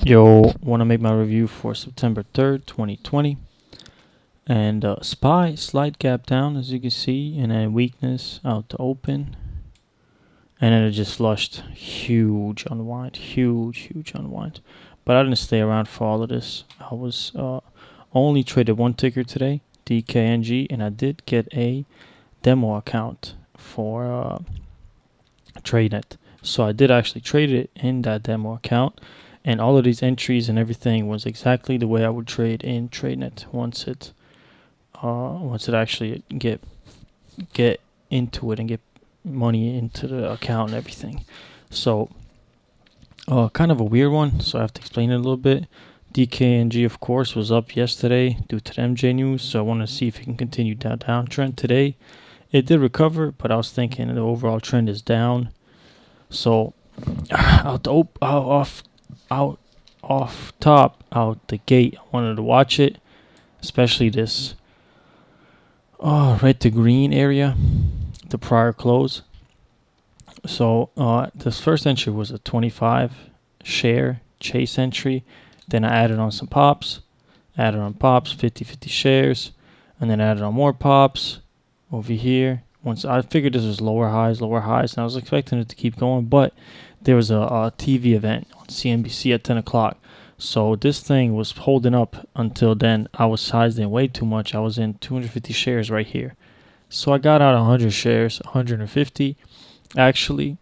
Yo, want to make my review for September 3rd, 2020. And SPY, slight gap down as you can see, and then weakness out to open. And then it just flushed. Huge unwind. Huge unwind. But I didn't stay around for all of this. I was only traded one ticker today, DKNG, and I did get a demo account for TradeNet. So I did actually trade it in that demo account. And all of these entries and everything was exactly the way I would trade in TradeNet once it actually get into it and get money into the account and everything. So kind of a weird one, so I have to explain it a little bit. DKNG, of course, was up yesterday due to the MJ news, so I want to see if it can continue downtrend today. It did recover, but I was thinking the overall trend is down. So out the gate, I wanted to watch it, especially this red to green area, the prior close. So this first entry was a 25 share chase entry. Then I added on some pops, 50 shares, and then added on more pops over here. Once I figured this was lower highs, and I was expecting it to keep going, but there was a TV event on CNBC at 10 o'clock. So this thing was holding up until then. I was sized in way too much. I was in 250 shares right here. So I got out 100 shares, 150 actually.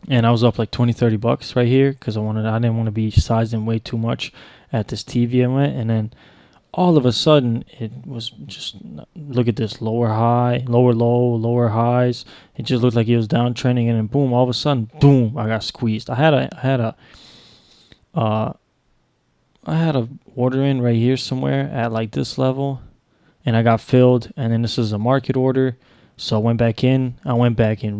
And I was up like 20-30 bucks right here because I didn't want to be sized in way too much at this TV event. And then all of a sudden it was just, look at this, lower high, lower low, lower highs. It just looked like it was downtrending, and then boom, all of a sudden, boom, I got squeezed. I had a order in right here somewhere at like this level, and I got filled, and then this is a market order. So I went back in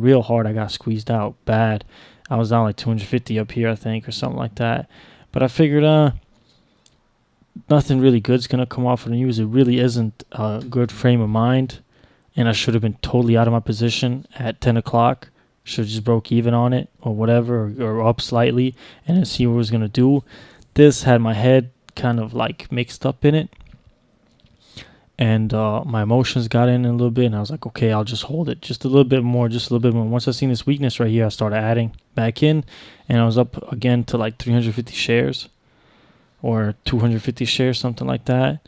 real hard. I got squeezed out bad. I was down like 250 up here, I think, or something like that. But I figured nothing really good's gonna come off of the news. It really isn't a good frame of mind, and I should have been totally out of my position at 10 o'clock. Should have just broke even on it or whatever, or up slightly, and then see what it was gonna do. This had my head kind of like mixed up in it, and my emotions got in a little bit, and I was like, okay, I'll just hold it just a little bit more. Once I seen this weakness right here, I started adding back in, and I was up again to like 350 shares or 250 shares, something like that.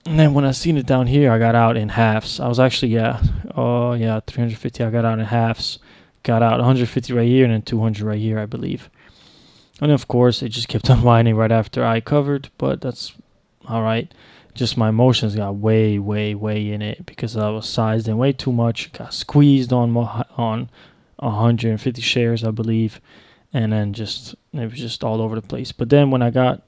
And then when I seen it down here, I got out in halves. I was actually 350. I got out in halves. Got out 150 right here and then 200 right here, I believe. And of course, it just kept unwinding right after I covered, but that's all right. Just my emotions got way in it because I was sized in way too much. Got squeezed on 150 shares, I believe, and then it was just all over the place. But then when I got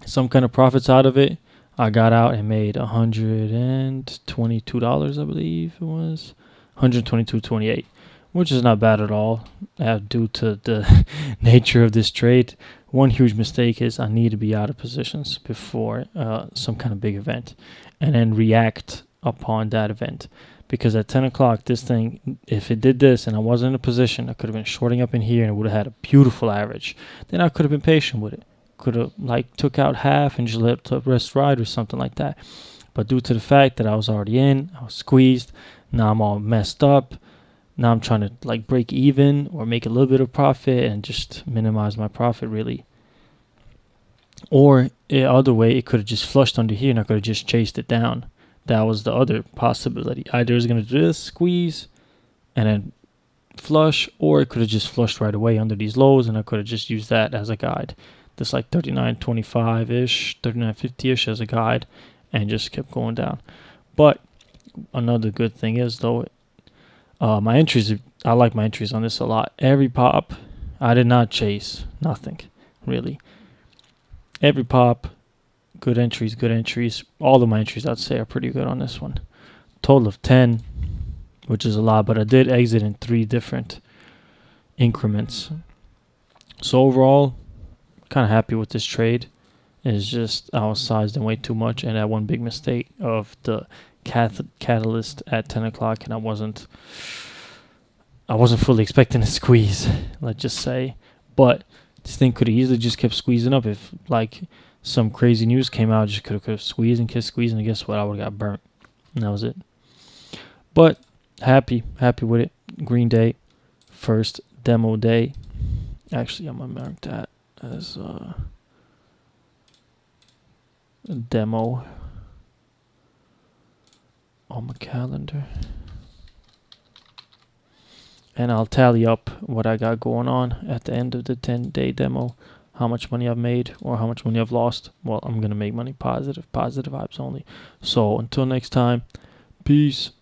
some kind of profits out of it, I got out and made $122, I believe it was, 122.28, which is not bad at all due to the nature of this trade. One huge mistake is I need to be out of positions before some kind of big event and then react upon that event. Because at 10 o'clock, this thing, if it did this and I wasn't in a position, I could have been shorting up in here and it would have had a beautiful average. Then I could have been patient with it. Could have took out half and just let the rest ride or something like that. But due to the fact that I was already in, I was squeezed, now I'm all messed up. Now I'm trying to break even or make a little bit of profit and just minimize my profit really. Or the other way, it could have just flushed under here and I could have just chased it down. That was the other possibility. Either it's going to do this, squeeze, and then flush, or it could have just flushed right away under these lows and I could have just used that as a guide. This 39.25-ish, 39.50-ish as a guide and just kept going down. But another good thing is though, my entries, I like my entries on this a lot. Every pop, I did not chase nothing, really. Every pop, good entries. All of my entries, I'd say, are pretty good on this one. Total of 10, which is a lot, but I did exit in 3 different increments. So overall, kind of happy with this trade. It's just I was sized in way too much, and that one big mistake of the catalyst at 10 o'clock, and I wasn't fully expecting a squeeze, let's just say. But This thing could have easily just kept squeezing up. If like some crazy news came out, just could have squeezed and kept squeezing, and guess what? I would have got burnt. And that was it. But happy with it. Green Day, first demo day. Actually, I'm gonna mark that as a demo on my calendar. And I'll tally up what I got going on at the end of the 10-day demo, how much money I've made or how much money I've lost. Well, I'm going to make money positive vibes only. So until next time, peace.